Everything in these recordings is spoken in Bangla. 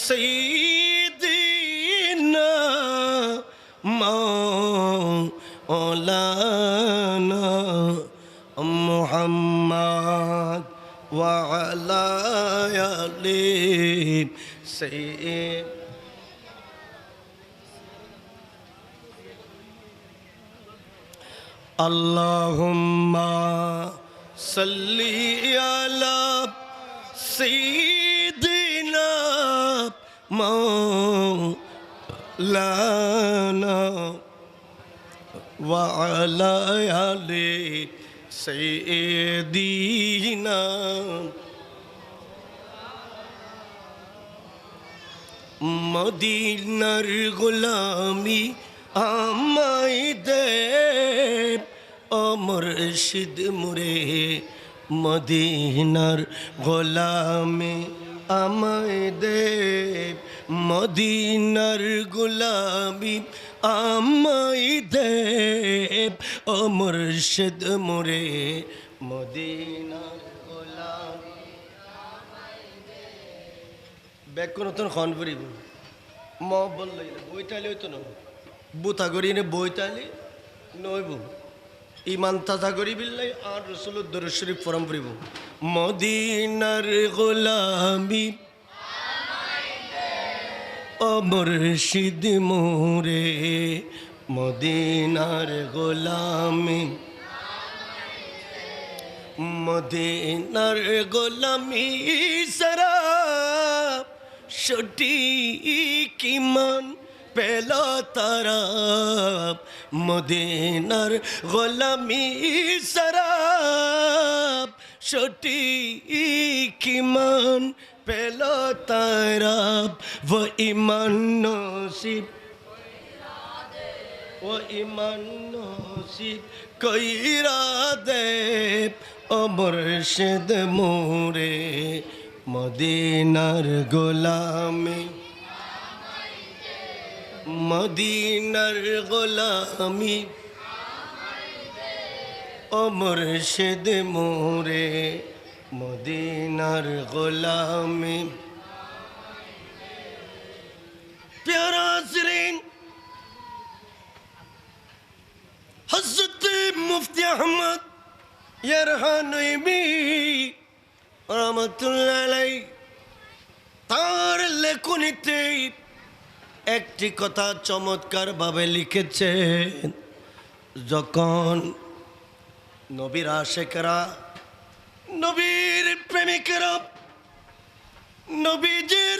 سيدنا مولانا محمد وعلى آله سيدنا اللهم صل على سيدنا مولانا وعلى آل سيدنا মদিনার গোলামি আমায় দে ও মুর্শিদ মুরে মদিনার গোলামি আমায় দে মদিনার গোলামি আমায় দে ও মুর্শিদ মুরে মদিনার গোলামি ব্যাক কোনো তো খন করিব ম বললে বইতালি হইতো না বুতা করি নে বইতালি নইব ইমান তাজা করি বিল্লাই আর রসুলের দরুদ শরীফ ফরম পড়িব মদিনার গোলামি ও মুর্শিদ মোরে মদিনার গোলামি মদিনার গোলামি সারা সঠিক ইমান পেল তারা মদিনার গোলামি সারা সঠিক ইমান পেল তারা वो ईमान नसीब वो ईमान नसीब कईरा दे ओ मुर्शिद मोरे মদিনার গোলামি মদিনার গোলামি ও মুর্শিদ মোরে মদিনার গোলামি প্যারা সিরিন হযরত মুফতি আহমদ ইয়ারহানুইবি রহমতুল্লাহ আলাইহি তার লেখনীতে একটি কথা চমৎকার ভাবে লিখেছেন যখন নবীর আশিকরা নবীর প্রেমিকরা নবীজির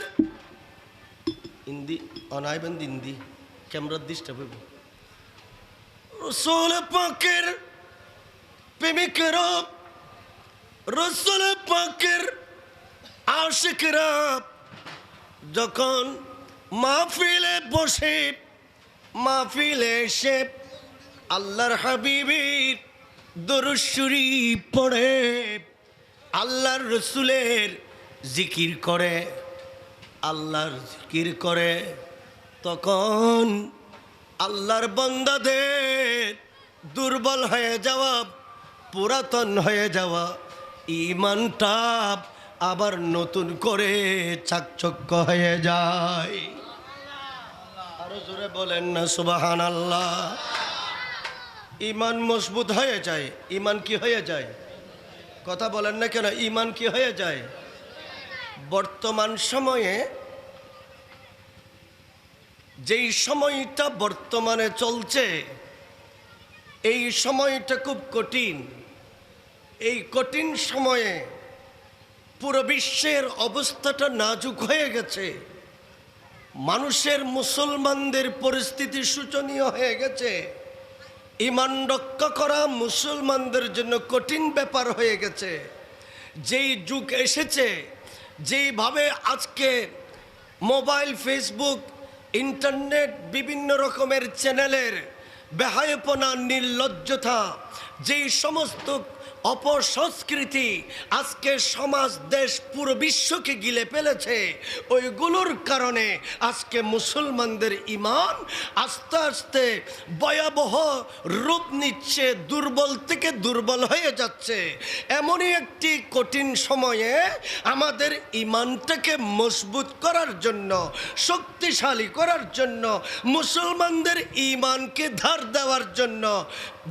হিন্দি অনাইবন্দ হিন্দি ক্যামেরার ডিস্টার্ব হইব রাসূল পাকের প্রেমিকরা রাসূল পাকের আশিকরা যখন মাহফিলে বসে মাহফিলে এসে আল্লাহর হাবিবের দরুদ শরীফ পড়ে আল্লাহর রসুলের জিকির করে আল্লাহর জিকির করে তখন আল্লাহর বান্দাদের দুর্বল হয়ে যাওয়া পুরাতন হয়ে যাওয়া ঈমানটা আবার নতুন করে চাকচক্য হয়ে যায় আরো জোরে বলেন না সুবহানাল্লাহ ঈমান মজবুত হয়ে যায় ঈমান কি হয়ে যায় কথা বলেন না কেন ঈমান কি হয়ে যায় বর্তমান সময়ে যেই সময়টা বর্তমানে চলছে এই সময়টা খুব কঠিন এই কঠিন সময়ে পুরো বিশ্বের অবস্থাটা নাজুক হয়ে গেছে মানুষের মুসলমানদের পরিস্থিতি শোচনীয় হয়ে গেছে ঈমান রক্ষা করা মুসলমানদের জন্য কঠিন ব্যাপার হয়ে গেছে যেই যুগ এসেছে যেইভাবে আজকে মোবাইল ফেসবুক ইন্টারনেট বিভিন্ন রকমের চ্যানেলের বেহায়াপনা নির্লজ্জতা যেই সমস্ত অপসংস্কৃতি আজকে সমাজ দেশ পুরো বিশ্বকে গিলে ফেলেছে। ওইগুলোর কারণে আজকে মুসলমানদের ঈমান আস্তে আস্তে ভয়াবহ রূপ নিচ্ছে, দুর্বল থেকে দুর্বল হয়ে যাচ্ছে। এমনই একটি কঠিন সময়ে আমাদের ঈমানটাকে মজবুত করার জন্য, শক্তিশালী করার জন্য, মুসলমানদের ঈমানকে ধার দেওয়ার জন্য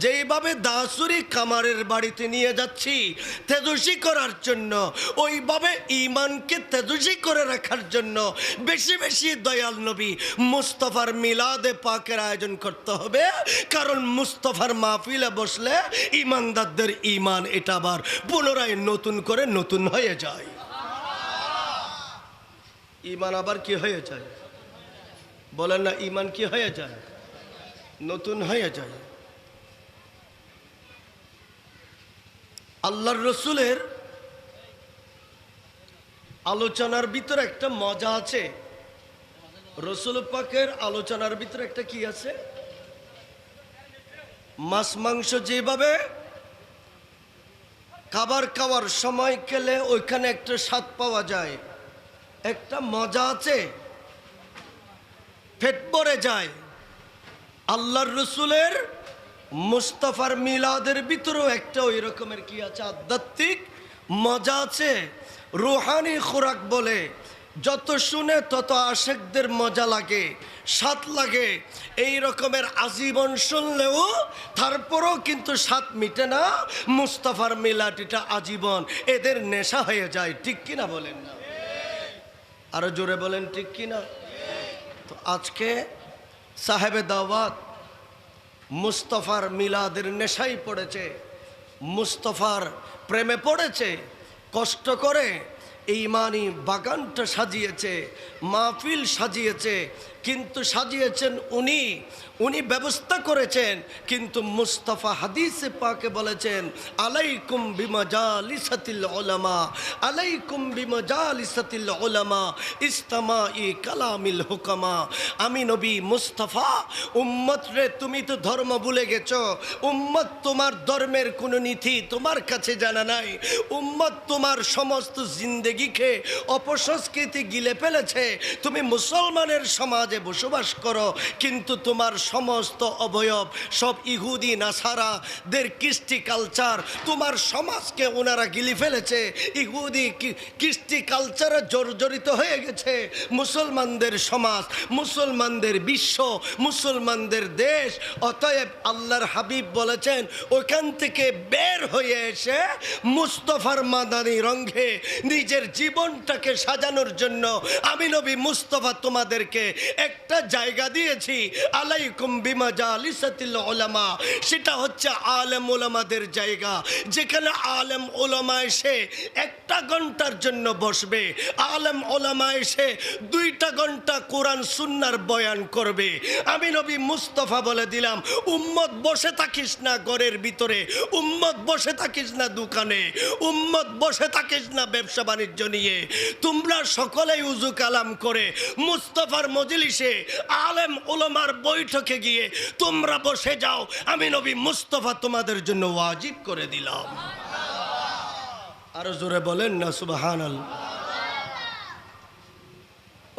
যেইভাবে দাসুরি কামারের বাড়িতে নিয়ে যাচ্ছি তেজস্বী করার জন্য, ওইভাবে ঈমানকে তেজস্বী করে রাখার জন্য বেশি বেশি দয়াল নবী মুস্তাফার মিলাদে পাকের আয়োজন করতে হবে। কারণ মুস্তাফার মাহফিলে বসলে ঈমানদারদের ঈমান এটা আবার পুনরায় নতুন করে নতুন হয়ে যায়। ঈমান আবার কি হয়ে যায় বলেন না? ঈমান কি হয়ে যায়? নতুন হয়ে যায়। আল্লাহর রসুলের আলোচনার ভিতরে একটা মজা আছে। রসুল পাকের আলোচনার ভিতরে একটা কি আছে? মাছ মাংস যেভাবে খাওয়ার সময় খেলে ওইখানে একটা স্বাদ পাওয়া যায়, একটা মজা আছে, পেট ভরে যায়। আল্লাহর রসুলের মুস্তাফার মিলাদের ভিতরেও একটা ওই রকমের কি আছে? আধ্যাত্মিক মজা আছে, রুহানি খোরাক বলে। যত শুনে তত আশেকদের মজা লাগে, স্বাদ লাগে। এই রকমের আজীবন শুনলেও তারপরও কিন্তু স্বাদ মিটে না। মুস্তাফার মিলাদ এটা আজীবন এদের নেশা হয়ে যায়। ঠিক কিনা বলেন না? আরো জোরে বলেন ঠিক কিনা? তো আজকে সাহেবে দাওয়াত মুস্তাফার মিলাদের নেশাই পড়েছে, মুস্তাফার প্রেমে পড়েছে, কষ্ট করে এই ইমানি বাগানটা সাজিয়েছে, মাহফিল সাজিয়েছে। কিন্তু সাজিয়েছেন উনি ব্যবস্থা করেছেন। কিন্তু মুস্তাফা হাদিসে পাকে বলেছেন, আলাইকুম বিমাজালিসাতিল উলামা, আলাইকুম বিমাজালিসাতিল উলামা ইস্তামাই কালামিল হুকামা। আমি নবী মুস্তাফা, উম্মত রে তুমি তো ধর্ম ভুলে গেছো। উম্মত তোমার ধর্মের কোনো নীতি তোমার কাছে জানা নাই। উম্মত তোমার সমস্ত জিন্দেগিকে অপসংস্কৃতি গিলে ফেলেছে। তুমি মুসলমানের সমাজে বসবাস করো, কিন্তু তোমার সমস্ত অবয়ব সব ইহুদি নাসারাদের কৃষ্টি কালচার, তোমার সমাজকে ওনারা গিলে ফেলেছে। ইহুদি কৃষ্টি কালচারে জর্জরিত হয়ে গেছে মুসলমানদের সমাজ, মুসলমানদের বিশ্ব, মুসলমানদের দেশ। অতএব আল্লাহর হাবিব বলেছেন, ওখান থেকে বের হয়ে এসে মুস্তাফার মাদানী রঙে নিজের জীবনটাকে সাজানোর জন্য আমি নবী মুস্তাফা তোমাদেরকে একটা জায়গা দিয়েছি, আলাইকুম বিমাজালিসাতিল উলামা। সেটা হচ্ছে আলেম ওলামাদের জায়গা, যেখানে আলেম ওলামা এসে 1টা ঘন্টার জন্য বসবে, আলেম ওলামা এসে 2টা ঘন্টা কোরআন সুন্নাহর বয়ান করবে। আমি নবী মুস্তাফা বলে দিলাম, উম্মত বসে থাকিস না ঘরের ভিতরে, উম্মত বসে থাকিস না দোকানে, উম্মত বসে থাকিস না ব্যবসা বাণিজ্য নিয়ে। তোমরা সকলেই উজু কালাম করে মুস্তাফার মজলিসে আলেম ওলামার বৈঠকে গিয়ে তোমরা বসে যাও। আমি নবী মুস্তাফা তোমাদের জন্য ওয়াজিব করে দিলাম। আরো জোরে বলেন না সুবহানাল্লাহ।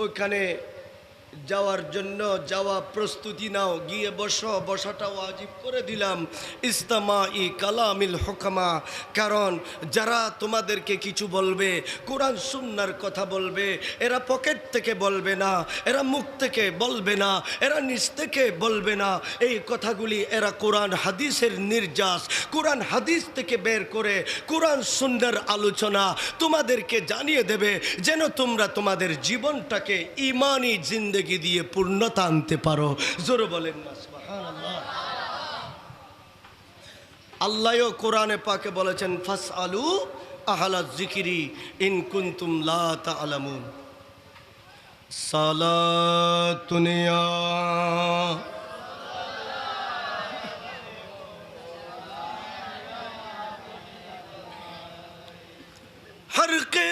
ওইখানে যাওয়ার জন্য প্রস্তুতি নাও, গিয়ে বসাটা ওয়াজিব করে দিলাম। ইস্তামাই কালামিল হুকামা। কারণ যারা তোমাদেরকে কিছু বলবে, কোরআন সুন্নাহর কথা বলবে, এরা পকেট থেকে বলবে না, এরা মুখ থেকে বলবে না, এরা নিজ থেকে বলবে না। এই কথাগুলি এরা কোরআন হাদিসের নির্যাস, কোরআন হাদিস থেকে বের করে কোরআন সুন্নাহর আলোচনা তোমাদেরকে জানিয়ে দেবে, যেন তোমরা তোমাদের জীবনটাকে ঈমানি জিন্দেগি দিয়ে পূর্ণতা আনতে পারো। জোরে বলেন না সুবহানাল্লাহ। আল্লাহও কোরআনে পাকে বলেছেন, ফাসআলু আহলা যিকরি ইন কুনতুম লা তা'লামুন। সালাতুনিয়া हर के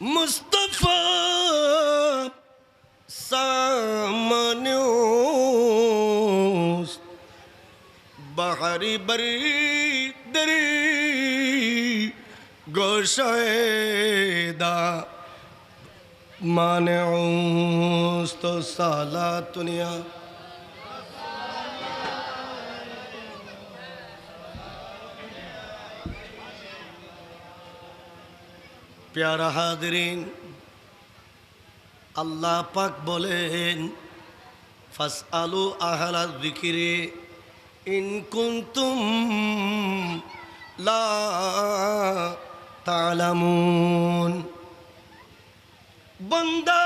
मुस्तफा सामने बहा বাড়ি বাড়ি দেরি গোশায়দা মানে তো সালা দুনিয়া প্যারা হাজরিন আল্লাহ পাক বলেন ফাসআলু আহলা যিকরি ইন কুনতুম লা তা'লামুন। বান্দা,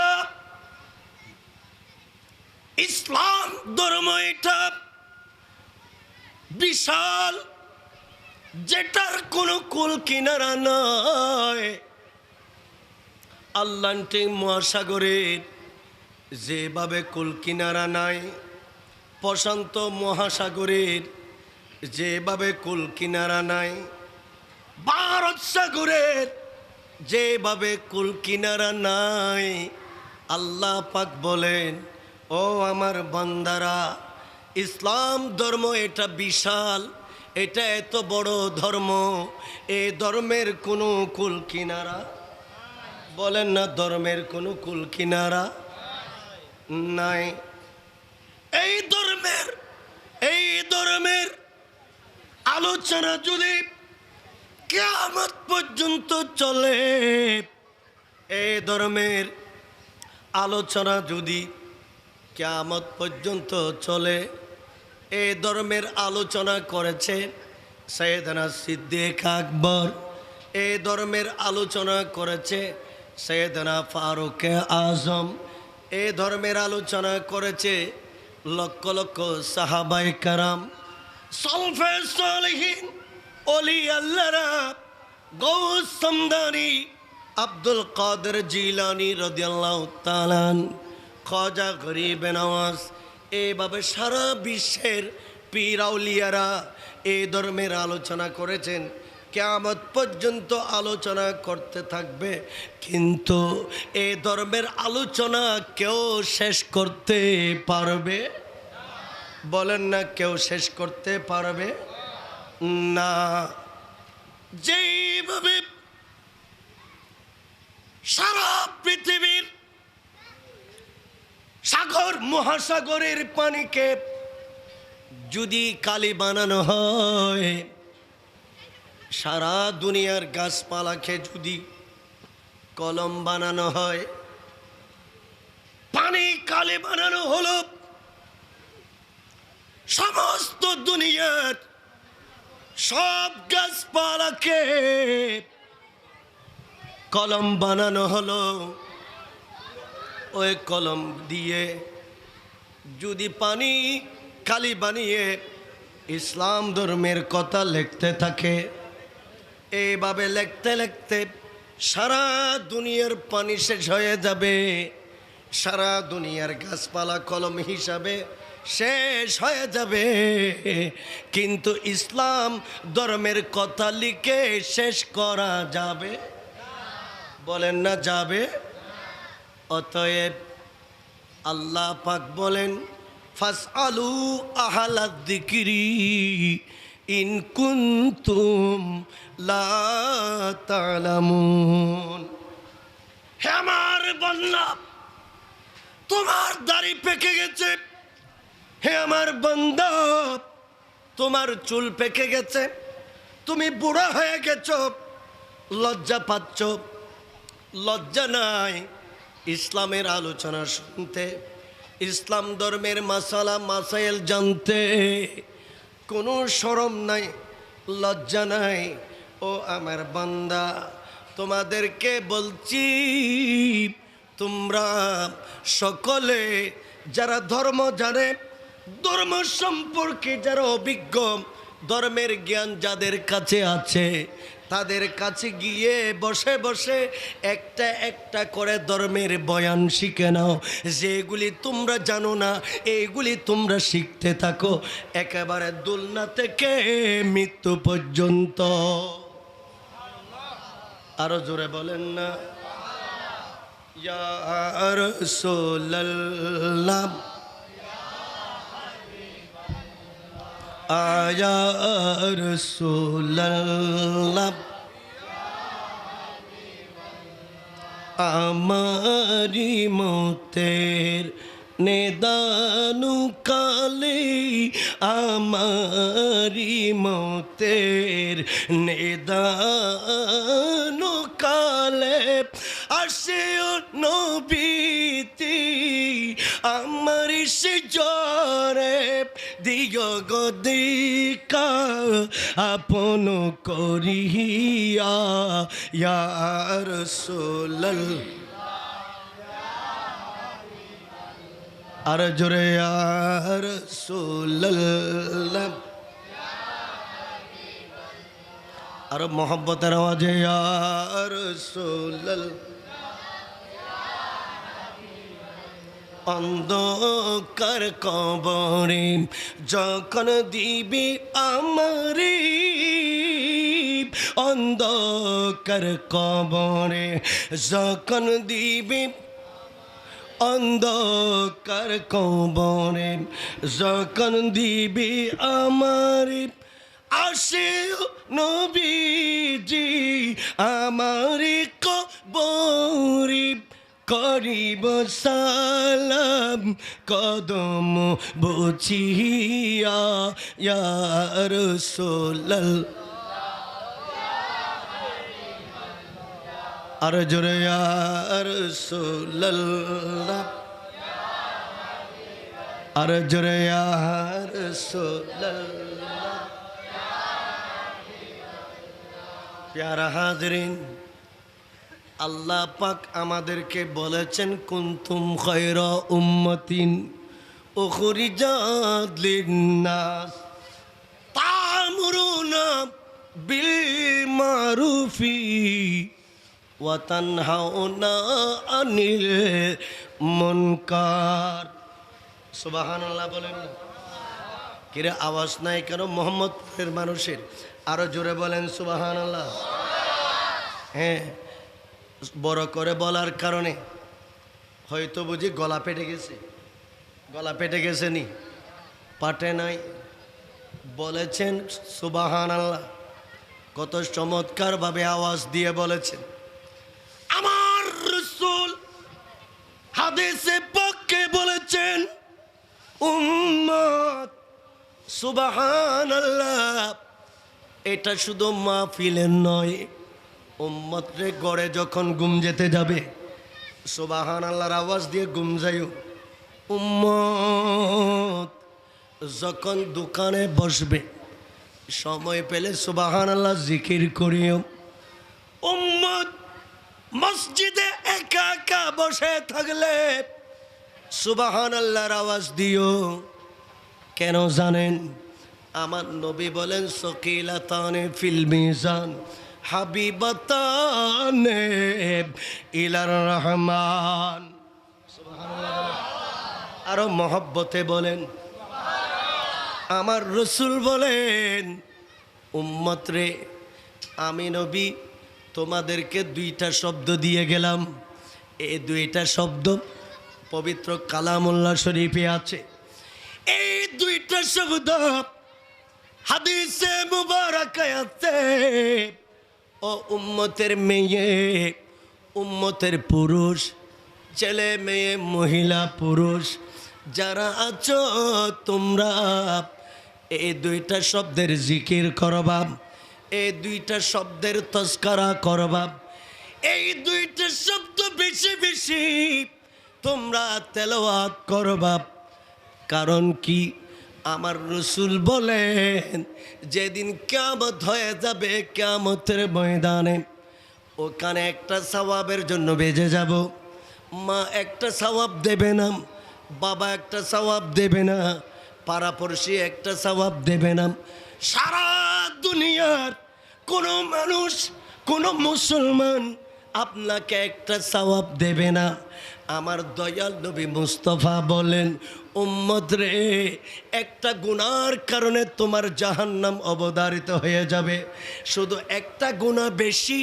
ইসলাম ধর্ম এটা বিশাল, যেটার কোনো কুল কিনারা নয়। আটলান্টিক মহাসাগরের যেভাবে কুল কিনারা নাই, প্রশান্ত মহাসাগরের যেভাবে কুল কিনারা নাই, ভারত সাগরের যেভাবে কুল কিনারা নাই, আল্লাহ পাক বলেন ও আমার বান্দারা, ইসলাম ধর্ম এটা বিশাল, এটা এত বড় ধর্ম, এই ধর্মের কোনো কুল কিনারা, বলেন না ধর্মের কোনো কুল কিনারা নাই। এই ধর্মের আলোচনা যদি কিয়ামত পর্যন্ত চলে, এই ধর্মের আলোচনা যদি কিয়ামত পর্যন্ত চলে, এই ধর্মের আলোচনা করেছে সৈয়দনা সিদ্দিক আকবর, এই ধর্মের আলোচনা করেছে সৈয়দনা ফারুক আজম, এই ধর্মের আলোচনা করেছে লক্ষ লক্ষ সাহাবায়ে কেরাম, সালফে সালেহিন, ওলি আল্লাহরা, গৌস সামদানি, আব্দুল কাদের জিলানী রাদিয়াল্লাহু তাআলা, খাজা গরিব নওয়াজ, এইভাবে সারা বিশ্বের পীর আউলিয়ারা এই ধর্মের আলোচনা করেছেন। কিয়ামত পর্যন্ত আলোচনা করতে থাকবে, কিন্তু এই ধর্মের আলোচনা কেউ শেষ করতে পারবে? বলেন না, কেউ শেষ করতে পারবে না। যেইভাবে সারা পৃথিবীর সাগর মহাসাগরের পানিকে যদি কালি বানানো হয়, সারা দুনিয়ার গাছপালাকে যদি কলম বানানো হয়, পানি কালি বানানো হলো, সমস্ত দুনিয়ার সব গাছপালাকে কলম বানানো হলো, ওই কলম দিয়ে যদি পানি কালি বানিয়ে ইসলাম ধর্মের কথা লিখতে থাকে, এইভাবে লিখতে লিখতে সারা দুনিয়ার পানি শেষ হয়ে যাবে, সারা দুনিয়ার গাছপালা কলম হিসাবে শেষ হয়ে যাবে, কিন্তু ইসলাম ধর্মের কথা লিখে শেষ করা যাবে? বলেন না যাবে? অতএব আল্লাহ পাক বলেন ফাসআলু আহলা যিকরি ইন কুনতুম লা তা'লামুন। হে আমার বান্দা, তোমার দাড়ি পেকে গেছে, হে আমার বান্দা তোমার চুল পেকে গেছে, তুমি বুড়া হয়ে গেছ, লজ্জা পাচ্ছ, লজ্জা নাই ইসলামের আলোচনা শুনতে, ইসলাম ধর্মের মাসালা মাসাইল জানতে, কোনো শরম নাই, লজ্জা নাই। ও আমার বান্দা, তোমাদেরকে বলছি, তোমরা সকলে যারা ধর্ম জানে, ধর্ম সম্পর্কে যারা অভিজ্ঞ, ধর্মের জ্ঞান যাদের কাছে আছে, তাদের কাছে গিয়ে বসে বসে একটা একটা করে ধর্মের বয়ান শিখে নাও। যেগুলি তোমরা জানো না, এইগুলি তোমরা শিখতে থাকো, একেবারে দুলনা থেকে মৃত্যু পর্যন্ত। আরো জোরে বলেন না, ইয়া রাসূলুল্লাহ, আয়া রাসূলুল্লাহ আমারি মতের নেদানু কালে আমারি মতের নেদানু কালে আসেও নবীতি আমার সে জরে দিয় গদিকা আপন করিয়া ইয়া রাসূলুল্লাহ আর জোরে ইয়া রাসূলুল্লাহ আর মোহব্বতের আওয়াজে ইয়া রাসূলুল্লাহ অন্ধকার কবরে যখন দিবি আমারে অন্ধকার কবরে যখন দিবি অন্ধকার কবরে যখন দিবি আমারে আসে নবীজি আমারে কবরে করিব সালাম কদম বুঝিয়া ইয়া রাসূলুল্লাহ আর জোরে ইয়া রাসূলুল্লাহ আর জোরে ইয়া রাসূলুল্লাহ প্যারা হাজরিন আল্লাহ পাক আমাদেরকে বলেছেন কুনতুম খায়রা উম্মাতিন উখরিজাত লিন্নাস তা'মুরুনা বিল মারুফি ওয়া তানহাউনা আনিল মুনকার সুবহানাল্লাহ বলেন না কিরে আওয়াজ নাই কেন মোহাম্মদপুরের মানুষের আরো জোরে বলেন সুবহানাল্লাহ হ্যাঁ বড় করে বলার কারণে হয়তো বুঝি গলা পেটে গেছে নি পাটে নাই বলেছেন সুবহানাল্লাহ কত চমৎকার ভাবে আওয়াজ দিয়ে বলেছেন আমার রাসূল হাদিসে পাকে বলেছেন উম্মত সুবহানাল্লাহ এটা শুধু মাহফিলের নয় উম্মত রে গড়ে যখন ঘুম যেতে যাবে সুবহানাল্লাহর আওয়াজ দিয়ে ঘুম যাইও উম্মত যখন দোকানে বসবে সময় পেলে সুবহানাল্লাহ জিকির করিও উম্মত মসজিদে একা একা বসে থাকলে সুবহানাল্লাহর আওয়াজ দিও কেন জানেন আমার নবী বলেন সকিলাতানে ফিল মিজান হাবিবাতানে ইলার রহমান সুবহানাল্লাহ আরো মহব্বতে বলেন আমার রাসূল বলেন উম্মত রে আমি নবী তোমাদেরকে দুইটা শব্দ দিয়ে গেলাম এই দুইটা শব্দ পবিত্র কালামুল্লাহ শরীফে আছে এই দুইটা শব্দ হাদিসে মুবারাকায় আছে ও উম্মতের মেয়ে উম্মতের পুরুষ ছেলে মেয়ে মহিলা পুরুষ যারা আছো তোমরা এই দুইটা শব্দের জিকির করবা এই দুইটা শব্দের তস্করা করবা এই দুইটা শব্দ বেশি বেশি তোমরা তেলাওয়াত করবা কারণ কি আমার রাসূল বলেন যেদিন কিয়ামত হয়ে যাবে কিয়ামতের ময়দানে ওখানে একটা সওয়াবের জন্য বেজে যাব মা একটা সওয়াব দেবে না বাবা একটা সওয়াব দেবে না পাড়াপড়শি একটা সওয়াব দেবে না সারা দুনিয়ার কোনো মানুষ কোনো মুসলমান আপনাকে একটা সওয়াব দেবে না আমার দয়াল নবী মুস্তাফা বলেন উম্মত রে একটা গুনার কারণে তোমার জাহান্নাম অবধারিত হয়ে যাবে শুধু একটা গুনাহ বেশি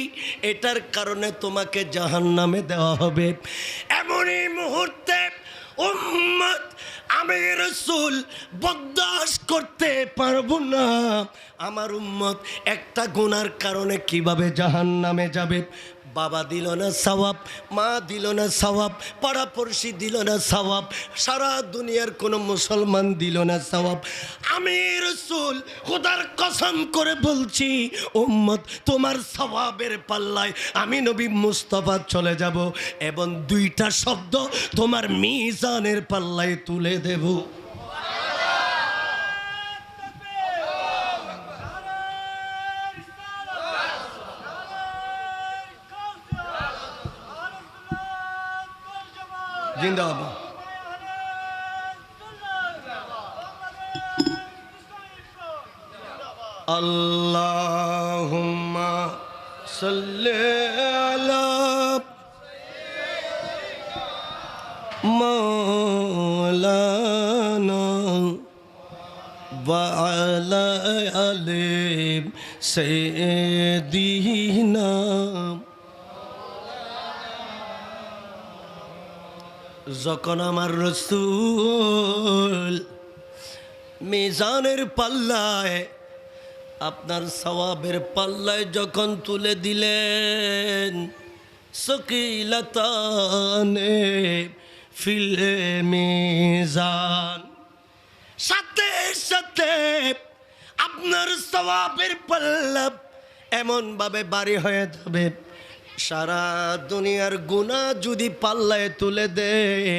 এটার কারণে তোমাকে জাহান্নামে দেওয়া হবে এমনই মুহূর্তে উম্মত আমি রাসূল বরদাস্ত করতে পারবো না আমার উম্মত একটা গুনার কারণে কিভাবে জাহান্নামে যাবে। বাবা দিল না সওয়াব, মা দিল না সওয়াব, পাড়াপড়শি দিল না সওয়াব, সারা দুনিয়ার কোনো মুসলমান দিল না সওয়াব। আমি রাসূল খোদার কসম করে বলছি উম্মত তোমার সওয়াবের পাল্লায় আমি নবী মুস্তাফা চলে যাব এবং দুইটা শব্দ তোমার মিজানের পাল্লায় তুলে দেব। জিন্দাবাদ। আল্লাহুম্মা সাল্লি আলা মাওলানা ওয়া আলা আলি সাইয়্যিদিনা। যখন আমার রাসূল মিজানের পাল্লায় আপনার সওয়াবের পাল্লায় যখন তুলে দিলেন সকিলাতানে ফিল মিজান, সাথে সাথে আপনার সওয়াবের পাল্লা এমনভাবে ভারী হয়ে যাবে সারা দুনিয়ার গুনাহ যদি পাল্লায় তুলে দেয়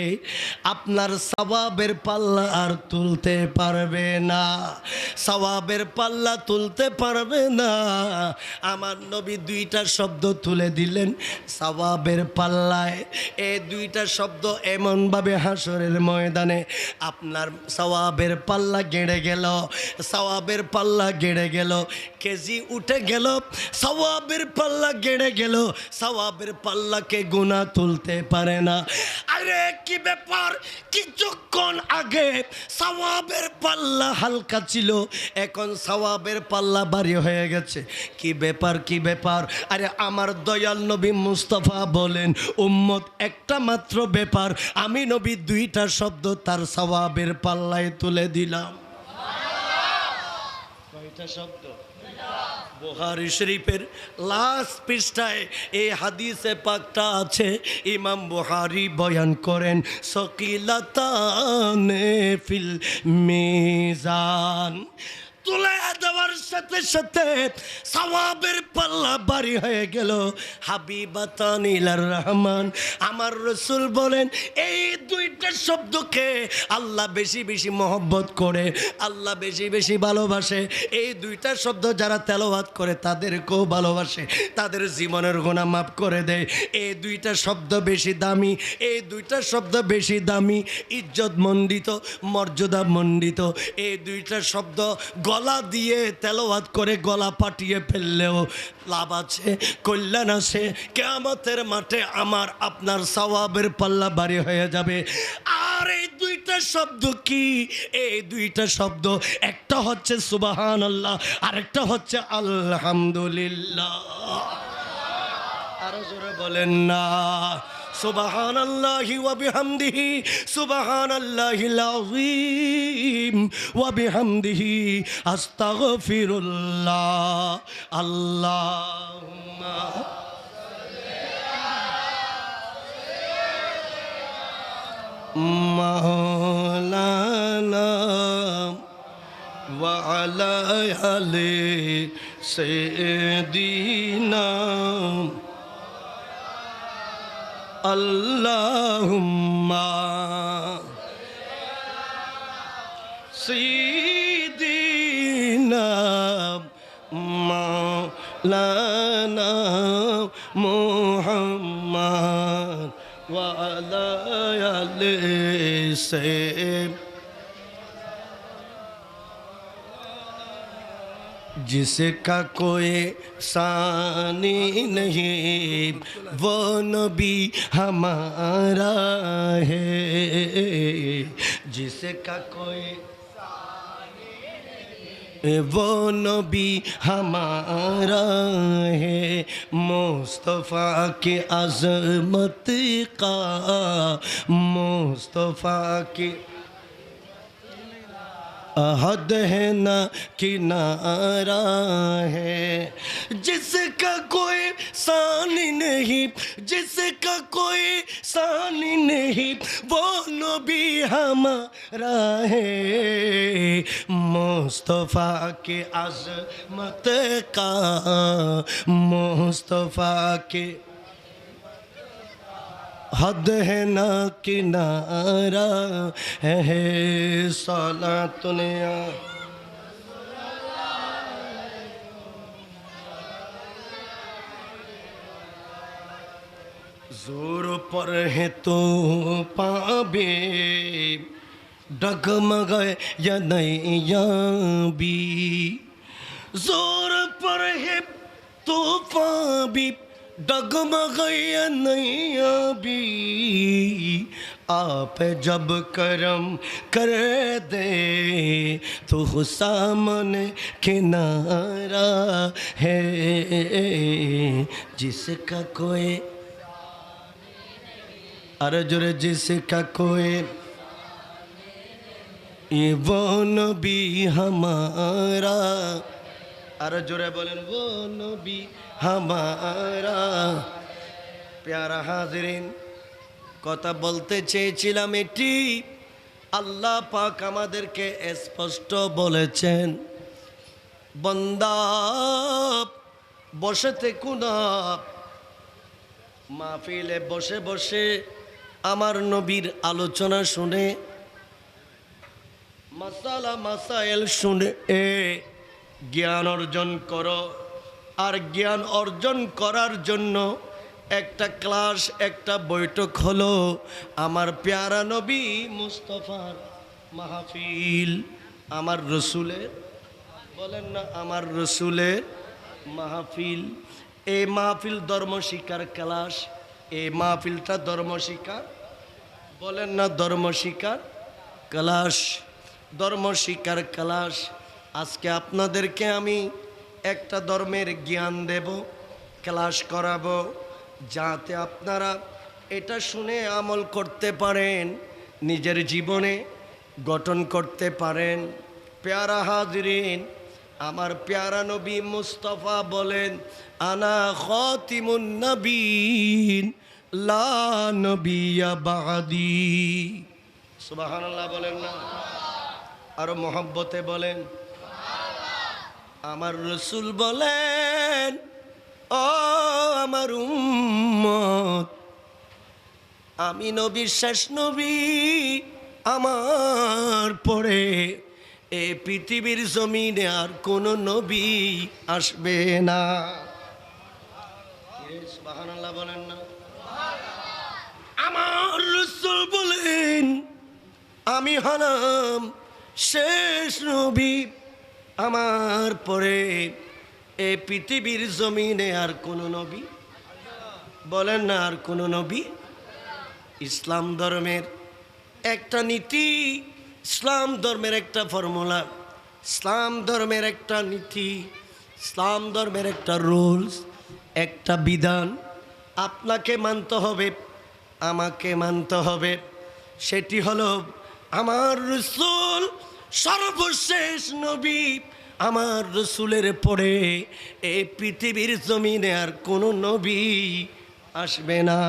আপনার সওয়াবের পাল্লা আর তুলতে পারবে না, সওয়াবের পাল্লা তুলতে পারবে না। আমার নবী দুইটা শব্দ তুলে দিলেন সওয়াবের পাল্লায়। এই দুইটা শব্দ এমনভাবে হাসরের ময়দানে আপনার সওয়াবের পাল্লা গেড়ে গেল, সওয়াবের পাল্লা গেড়ে গেল, কেজি উঠে গেল, সওয়াবের পাল্লা গেড়ে গেল, সওয়াবের পাল্লাকে গুনাহ তুলতে পারে না। আরে কি ব্যাপার, কিছুক্ষণ আগে সওয়াবের পাল্লা হালকা ছিল এখন সওয়াবের পাল্লা ভারী হয়ে গেছে। কি ব্যাপার, কি ব্যাপার? আরে আমার দয়াল নবী মুস্তাফা বলেন উম্মত একটা মাত্র ব্যাপার, আমি নবী দুইটা শব্দ তার সওয়াবের পাল্লায় তুলে দিলাম। কয়টা শব্দ? বুখারী শরীফের লাস্ট পৃষ্ঠায় এই হাদিসে পাকটা আছে। ইমাম বুখারী বয়ান করেন সকিলাতানে ফিল মিজান, তুলে দেওয়ার সাথে সাথে সওয়াবের পাল্লা ভারী হয়ে গেল। হাবিবাতান ইলার রহমান, আমার রাসূল বলেন এই দুইটা শব্দকে আল্লাহ বেশি বেশি মহব্বত করে, আল্লাহ বেশি বেশি ভালোবাসে। এই দুইটা শব্দ যারা তেলাওয়াত করে তাদেরকেও ভালোবাসে, তাদের জীবনের গুনাহ মাফ করে দেয়। এই দুইটা শব্দ বেশি দামি, এই দুইটা শব্দ বেশি দামি, ইজ্জত মণ্ডিত, মর্যাদা মণ্ডিত। এই দুইটা শব্দ গলা দিয়ে তেলাওয়াত করে গলা পাটিয়ে ফেললেও লাভ আছে, কল্যাণ আছে। কিয়ামতের মাঠে আমার আপনার সওয়াবের পাল্লা ভারী হয়ে যাবে। আর এই দুইটা শব্দ কি? এই দুইটা শব্দ একটা হচ্ছে সুবহানাল্লাহ, আরেকটা হচ্ছে আলহামদুলিল্লাহ। আরো জোরে বলেন না সুবহানাল্লাহি ওয়া বিহামদিহি, সুবহানাল্লাহিল আযীম ওয়া বিহামদিহি আস্তাগফিরুল্লাহ। আল্লাহুম্মা মাওলানা ওয়া আলা আলি সাইয়্যিদিনা আল্লাহুম্মা সাইয়্যিদিনা মাওলানা মুহাম্মদ ওয়া আলা আলি সাইয়্যিদিনা। जिसका कोई सानी नहीं वो नबी हमारा है, जिसका कोई वो नबी हमारा है, मुस्तफ़ा की अज़मत का, मुस्तफ़ा की हद है ना किनारा है, जिसका कोई सानी नहीं, जिसका कोई सानी नहीं, वो नबी हमारा है। मुस्तफ़ा के अज़मत का, मुस्तफ़ा के हद है ना किनारा है। सलातुन जोर पर है तो पाबे, डगमगाए या नैया भी। जोर पर है तो पाबी, डगमगाए नैया भी। आप जब करम कर दे तो सामने किनारा है, जिसका कोई अरे जोरे जिसका कोई, ये वो नबी हमारा। अरे जोरे बोलें वो नबी हमारा। प्यारा हाज़रीन, কথা বলতে চেয়েছিলাম এটি, আল্লাহ পাক আমাদেরকে স্পষ্ট বলেছেন, বান্দা বসে থেকো না, মাহফিলে বসে বসে আমার নবীর আলোচনা শুনে, মাসালা মাসাইল শুনে জ্ঞান অর্জন করো। আর জ্ঞান অর্জন করার জন্য একটা ক্লাস, একটা বৈঠক হলো আমার প্যারা নবী মুস্তফার মাহফিল। আমার রসুলের, বলেন না আমার রসুলের মাহফিল। এই মাহফিল ধর্ম শিক্ষার ক্লাস। এই মাহফিলটা ধর্ম শিক্ষার, বলেন না ধর্ম শিক্ষার ক্লাস, ধর্ম শিক্ষার ক্লাস। আজকে আপনাদেরকে আমি একটা ধর্মের জ্ঞান দেব, ক্লাস করাবো, যাতে আপনারা এটা শুনে আমল করতে পারেন, নিজের জীবনে গঠন করতে পারেন। প্যারা হাজরিন, আমার প্যারা নবী মুস্তফা বলেন, আনা খাতিমুন নবীন লা নবিয়্যা বাদি। সুবহানাল্লাহ বলেন না? আর মোহব্বতে বলেন। আমার রসুল বলেন, ও আমার উম্মত, আমি নবীর শেষ নবী, আমার পরে এই পৃথিবীর জমিনে আর কোনো নবী আসবে না। সুবহানাল্লাহ বলেন না? আমার রাসূল বলেন, আমি হলাম শেষ নবী, আমার পরে এই পৃথিবীর জমিনে আর কোনো নবী, বলেন না আর কোনো নবী। ইসলাম ধর্মের একটা নীতি, ইসলাম ধর্মের একটা ফর্মুলা, ইসলাম ধর্মের একটা নীতি, ইসলাম ধর্মের একটা রুলস, একটা বিধান আপনাকে মানতে হবে, আমাকে মানতে হবে। সেটি হলো আমার রাসূল সর্বশেষ নবী, আমার রাসূলের পরে এই পৃথিবীর জমিনে আর কোনো নবী আসবে না।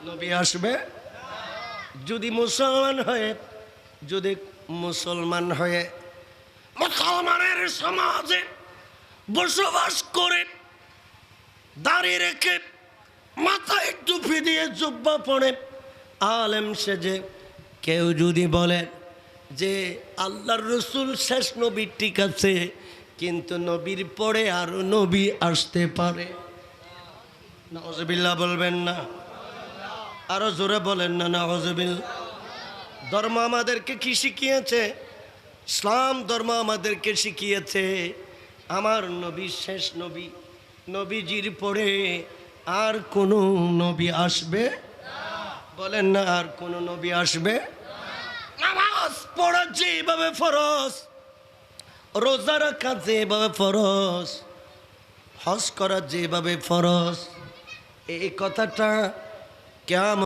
নবী আসবে যদি মুসলমান হয়ে, যদি মুসলমান হয়ে মুসলমানের সমাজে বসবাস করে, দাড়ি রেখে মাথায় টুপি দিয়ে জুব্বা পরে আলেম সেজে কেউ যদি বলে যে আল্লাহর রসুল শেষ নবী, ঠিক আছে, কিন্তু নবীর পরে আরো নবী আসতে পারে, নাউজুবিল্লাহ বলবেন না? আরো জোরে বলেন না নাউজুবিল্লাহ। ধর্ম আমাদেরকে কি শিখিয়েছে? ইসলাম ধর্ম আমাদেরকে শিখিয়েছে আমার নবী শেষ নবী, নবীজির পরে আর কোনো নবী আসবে, বলেন না আর কোনো নবী আসবে। নামাজ পড়া যেভাবে ফরজ, রোজা রাখা যেভাবে ফরজ, হজ করা যেভাবে ফরজ, এই কথাটা কেমন